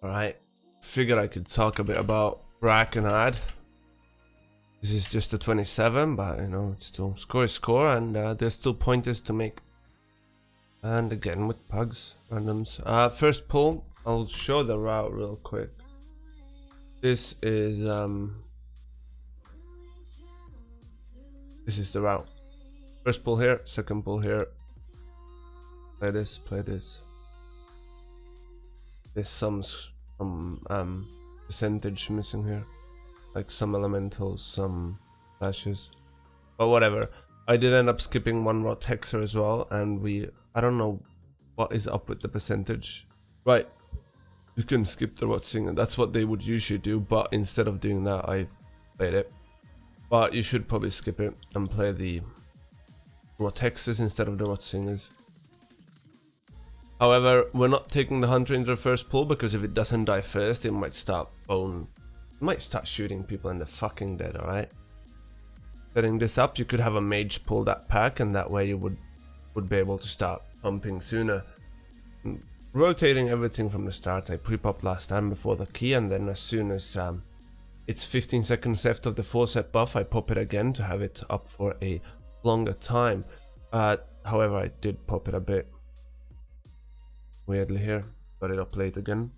Alright, figured I could talk a bit about Brackenhide. This is just a 27, but you know, it's still score is score, and there's still pointers to make. And again with pugs, randoms. First pull, I'll show the route real quick. This is the route. First pull here, second pull here. Play this, play this. There's some percentage missing here, like some elementals, some flashes, but whatever. I did end up skipping one rot hexer as well, and I don't know what is up with the percentage. Right, you can skip the rot singer. That's what they would usually do, but instead of doing that, I played it. But you should probably skip it and play the rot hexers instead of the rot singers. However, we're not taking the hunter into the first pull, because if it doesn't die first, it might start shooting people in the fucking dead, alright? Setting this up, you could have a mage pull that pack, and that way you would be able to start pumping sooner. Rotating everything from the start, I pre-popped last time before the key, and then as soon as it's 15 seconds left of the 4-set buff, I pop it again to have it up for a longer time. However, I did pop it a bit weirdly here, got it up late again.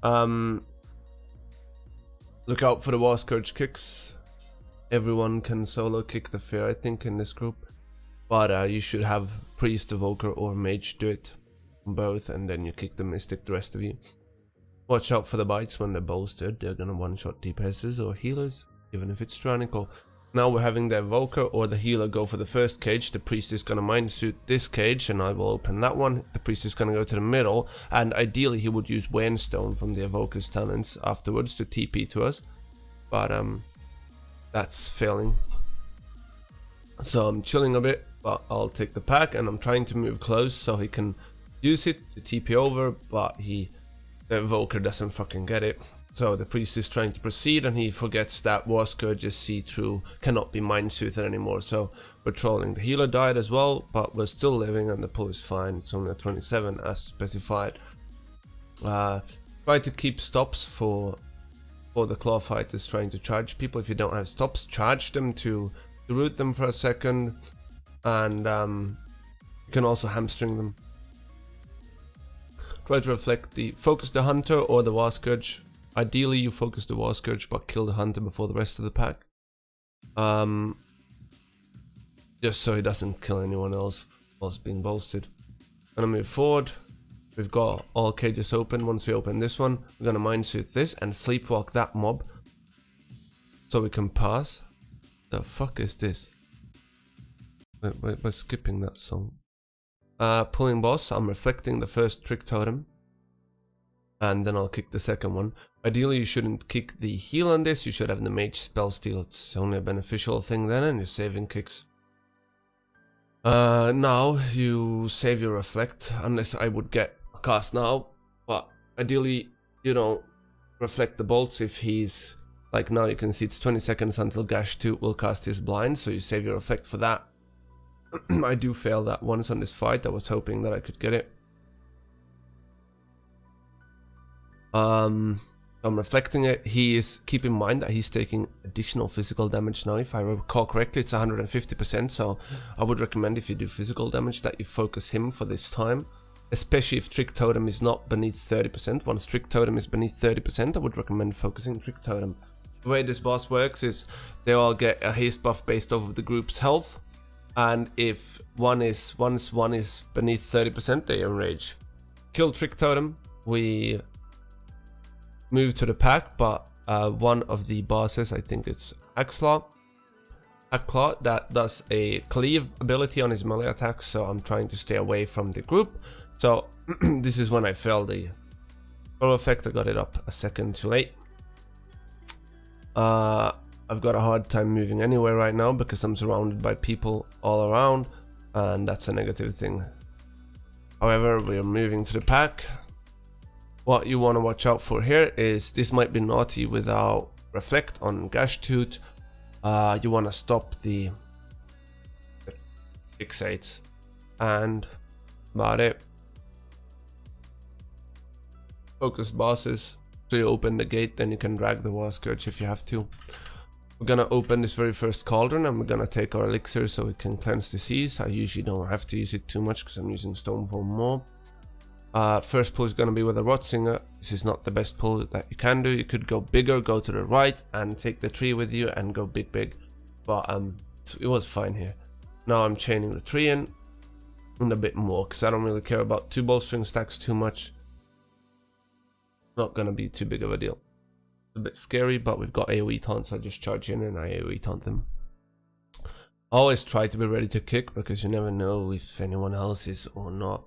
Look out for the War Scourge kicks. Everyone can solo kick the fear, I think, in this group, but you should have priest, evoker, or mage do it, both, and then you kick the mystic, the rest of you. Watch out for the bites when they're bolstered. They're gonna one-shot DPSs or healers, even if it's tyrannical. Now we're having the evoker or the healer go for the first cage. The priest is gonna mind suit this cage, and I will open that one. The priest is gonna go to the middle, and ideally he would use Wayne-stone from the evoker's talents afterwards to TP to us, but that's failing. So I'm chilling a bit, but I'll take the pack, and I'm trying to move close so he can use it to TP over, but the evoker doesn't fucking get it. So the priest is trying to proceed, and he forgets that War Scourge is see-through, cannot be mind-soothed anymore, so we're trolling. The healer died as well, but we're still living, and the pull is fine. It's only a 27 as specified. Try to keep stops for the claw fighters trying to charge people. If you don't have stops, charge them to root them for a second, and you can also hamstring them. Try to focus the hunter or the War Scourge. Ideally, you focus the War Scourge, but kill the hunter before the rest of the pack. Just so he doesn't kill anyone else whilst being bolstered. Gonna move forward. We've got all cages open. Once we open this one, we're gonna mind suit this and sleepwalk that mob, so we can pass. The fuck is this? We're skipping that song. Pulling boss. I'm reflecting the first trick totem, and then I'll kick the second one. Ideally, you shouldn't kick the heal on this. You should have the mage spell steal. It's only a beneficial thing then, and you're saving kicks. Now you save your reflect, unless I would get a cast now. But ideally, you don't reflect the bolts if he's like now. You can see it's 20 seconds until Gash 2 will cast his blind, so you save your reflect for that. I do fail that once on this fight. I was hoping that I could get it. I'm reflecting it. Keep in mind that he's taking additional physical damage now. If I recall correctly, it's 150%, so I would recommend, if you do physical damage, that you focus him for this time, especially if Trick Totem is not beneath 30%. Once Trick Totem is beneath 30%, I would recommend focusing Trick Totem. The way this boss works is they all get a haste buff based off of the group's health, and if once one is beneath 30%, they enrage. Kill Trick Totem, we move to the pack, but one of the bosses, I think it's Axlaw, that does a cleave ability on his melee attacks, so I'm trying to stay away from the group. So this is when I failed the full effect. I got it up a second too late. I've got a hard time moving anywhere right now because I'm surrounded by people all around, and that's a negative thing. However, we're moving to the pack. What you want to watch out for here is this might be naughty without reflect on Gash Tooth. You want to stop the fixates, and about it. focus bosses. So you open the gate, then you can drag the War Scourge if you have to. We're gonna open this very first cauldron and we're gonna take our elixir so we can cleanse the seas. I usually don't have to use it too much because I'm using Stoneform more. First pull is gonna be with a Rotsinger. This is not the best pull that you can do. You could go bigger, go to the right and take the tree with you and go big. But it was fine here. Now I'm chaining the tree in and a bit more because I don't really care about 2 bowstring stacks too much. Not gonna be too big of a deal. A bit scary, but we've got AoE taunts, so I just charge in and I AoE taunt them. Always try to be ready to kick because you never know if anyone else is or not.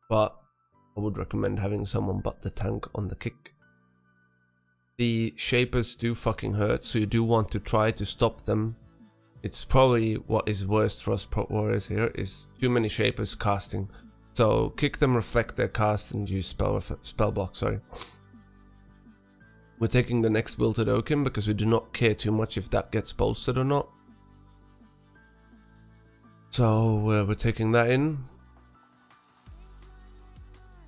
But I would recommend having someone but the tank on the kick. The shapers do fucking hurt, so you do want to try to stop them. It's probably what is worst for us prot warriors here is too many shapers casting. So kick them, reflect their cast, and use spell block. Sorry. We're taking the next Wilted Oaken because we do not care too much if that gets bolstered or not. So we're taking that in.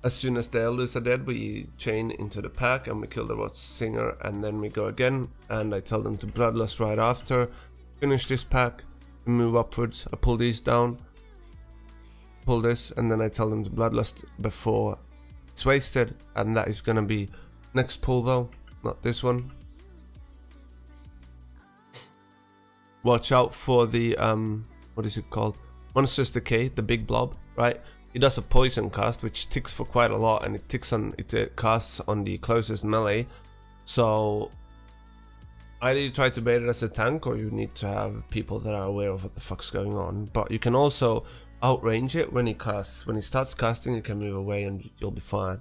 As soon as the elders are dead, we chain into the pack and we kill the Rotsinger, and then we go again. And I tell them to Bloodlust right after. Finish this pack, move upwards. I pull these down. Pull this, and then I tell them to Bloodlust before it's wasted, and that is gonna be next pull though, not this one. Watch out for the what is it called? Monstrous Decay, the big blob, right? He does a poison cast which ticks for quite a lot, and it casts on the closest melee. So either you try to bait it as a tank, or you need to have people that are aware of what the fuck's going on. But you can also outrange it when he casts. When he starts casting, you can move away and you'll be fine.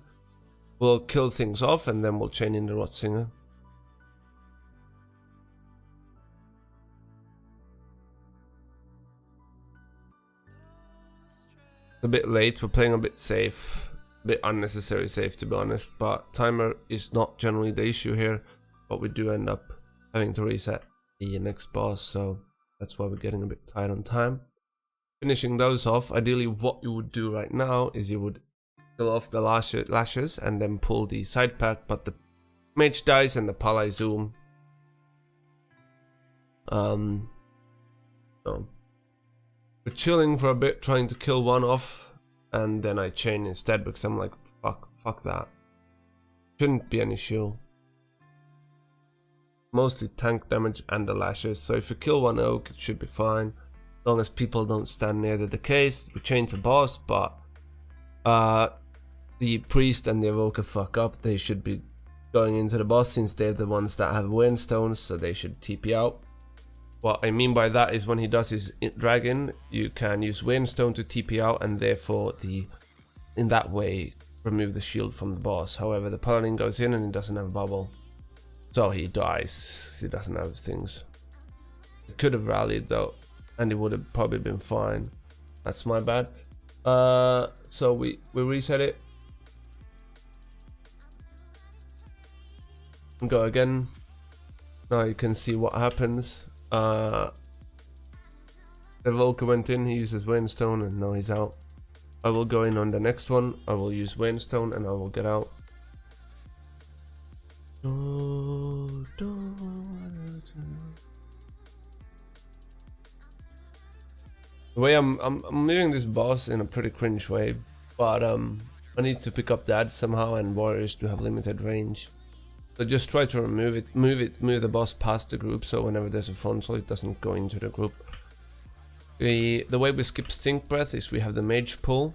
We'll kill things off and then we'll chain in the Rotsinger. A bit late, we're playing a bit safe, a bit unnecessary safe to be honest, but timer is not generally the issue here, but we do end up having to reset the next boss, so that's why we're getting a bit tight on time. Finishing those off, ideally what you would do right now is you would kill off the lashes and then pull the side pack, but the mage dies and the Palai zoom. So we're chilling for a bit, trying to kill one off, and then I chain instead because I'm like, fuck that. Shouldn't be an issue. Mostly tank damage and the lashes, so if you kill one oak, it should be fine. As long as people don't stand near the decays. We change the boss, but the priest and the evoker fuck up. They should be going into the boss since they're the ones that have windstones, so they should TP out. What I mean by that is when he does his dragon, you can use windstone to TP out and therefore in that way remove the shield from the boss. However, the paladin goes in and he doesn't have bubble, so he dies. He doesn't have things. He could have rallied though, and it would have probably been fine. That's my bad. So we reset it and go again. Now you can see what happens. The Evoker went in, he uses Windstone, and now he's out. I will go in on the next one. I will use Windstone and I will get out. The way I'm moving this boss in a pretty cringe way, but I need to pick up that somehow, and warriors do have limited range. So just try to remove the boss past the group, so whenever there's a frontal it doesn't go into the group. The way we skip Stink Breath is we have the mage pull.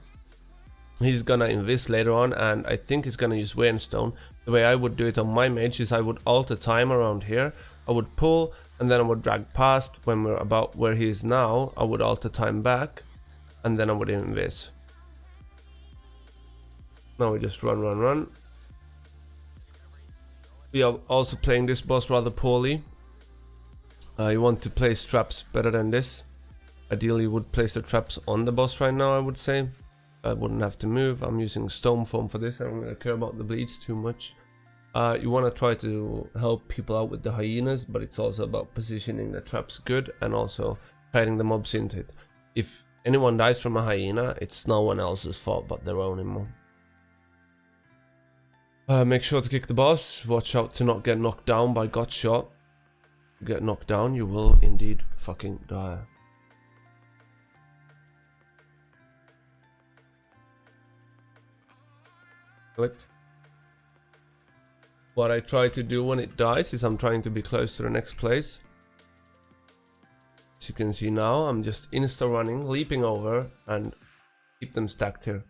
He's gonna invis later on, and I think he's gonna use Windstone. The way I would do it on my mage is I would alter time around here. I would pull, and then I would drag past. When we're about where he is now, I would alter time back, and then I would invis. Now we just run. We are also playing this boss rather poorly. You want to place traps better than this. Ideally you would place the traps on the boss right now, I would say. I wouldn't have to move. I'm using stone form for this. I don't really care about the bleeds too much. You want to try to help people out with the hyenas, but it's also about positioning the traps good and also hiding the mobs into it. If anyone dies from a hyena, it's no one else's fault but their own anymore. Make sure to kick the boss. Watch out to not get knocked down by gut shot. If you get knocked down, you will indeed fucking die. Clicked. What I try to do when it dies is I'm trying to be close to the next place. As you can see now, I'm just insta running, leaping over, and keep them stacked here.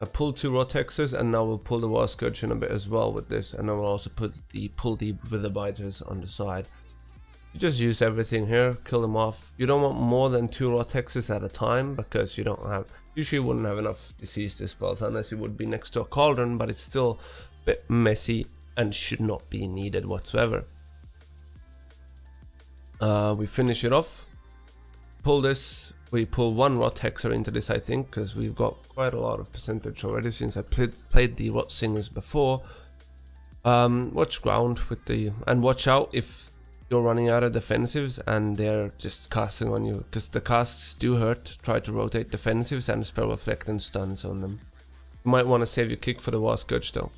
I pulled 2 raw textures, and now we'll pull the war scourge in a bit as well with this, and then we'll also pull the wither biters on the side. You just use everything here, kill them off. You don't want more than 2 raw textures at a time, because you don't have, usually wouldn't have enough disease dispels unless you would be next to a cauldron, but it's still a bit messy and should not be needed whatsoever. We finish it off. Pull this. We pull 1 rot hexer into this, I think, because we've got quite a lot of percentage already since I played the rot singers before. Watch ground with the, and watch out if you're running out of defensives and they're just casting on you, because the casts do hurt. Try to rotate defensives and spell reflect and stuns on them. You might want to save your kick for the war scourge though.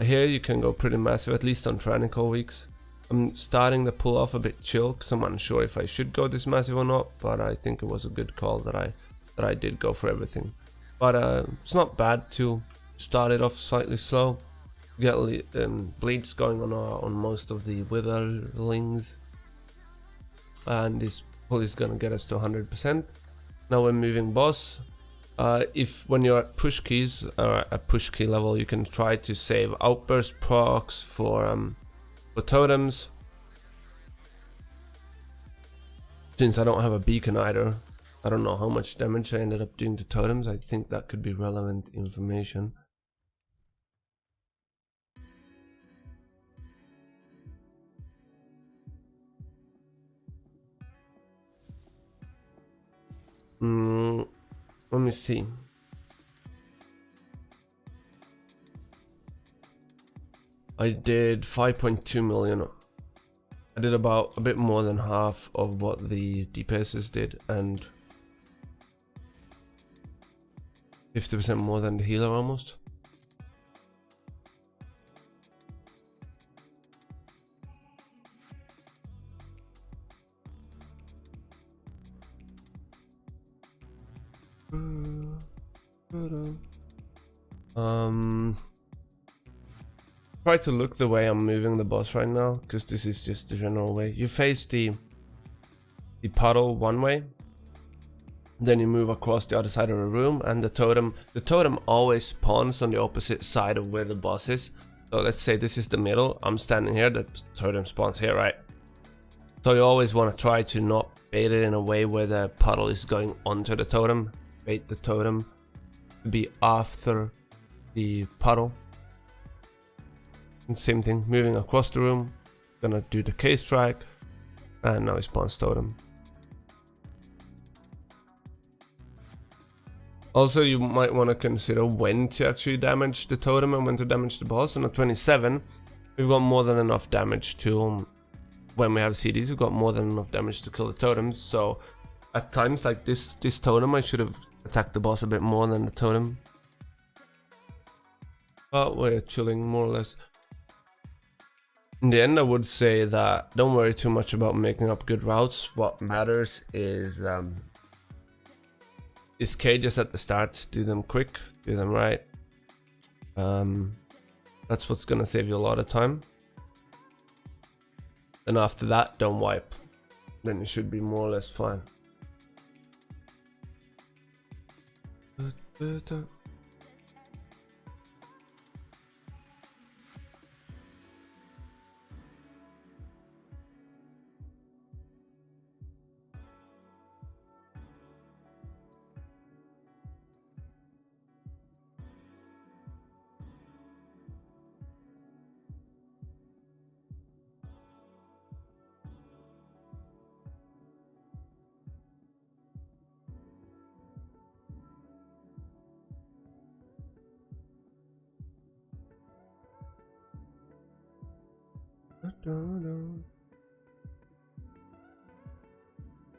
Here you can go pretty massive, at least on tyrannical weeks. I'm starting to pull off a bit chill because I'm unsure if I should go this massive or not, but I think it was a good call that I did go for everything. But it's not bad to start it off slightly slow. Get bleeds going on most of the witherlings, and this pull is gonna get us to 100%. Now we're moving boss. If when you're at push keys or at push key level, you can try to save outburst procs for totems. Since I don't have a beacon either, I don't know how much damage I ended up doing to totems. I think that could be relevant information. Let me see. I did 5.2 million. I did about a bit more than half of what the DPSs did, and 50% more than the healer almost. Try to look the way I'm moving the boss right now, because this is just the general way. You face the puddle one way, then you move across the other side of the room, and the totem always spawns on the opposite side of where the boss is. So let's say this is the middle, I'm standing here, the totem spawns here, right? So you always want to try to not bait it in a way where the puddle is going onto the totem. Bait the totem to be after the puddle. And same thing, moving across the room, gonna do the K-strike, and now he spawns totem. Also, you might want to consider when to actually damage the totem and when to damage the boss. And at 27, we've got more than enough damage to, when we have CDs, we've got more than enough damage to kill the totems. So at times like this totem, I should have attacked the boss a bit more than the totem. But we're chilling more or less. In the end, I would say that don't worry too much about making up good routes. What matters is cages at the start. Do them quick, do them right. That's what's gonna save you a lot of time. And after that, don't wipe. Then you should be more or less fine.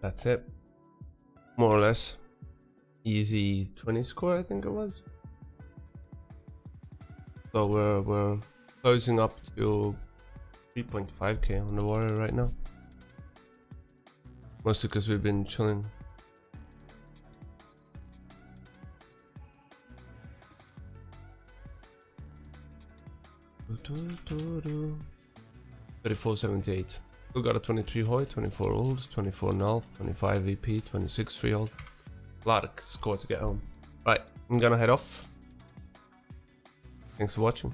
That's it, more or less. easy 20 score, I think it was. So we're closing up to 3.5k on the warrior right now. Mostly because we've been chilling. Do. 3478. Still got a 23 Hoy, 24 old, 24 null, 25 VP, 26 freehold. A lot of score to get home. Right, I'm gonna head off. Thanks for watching.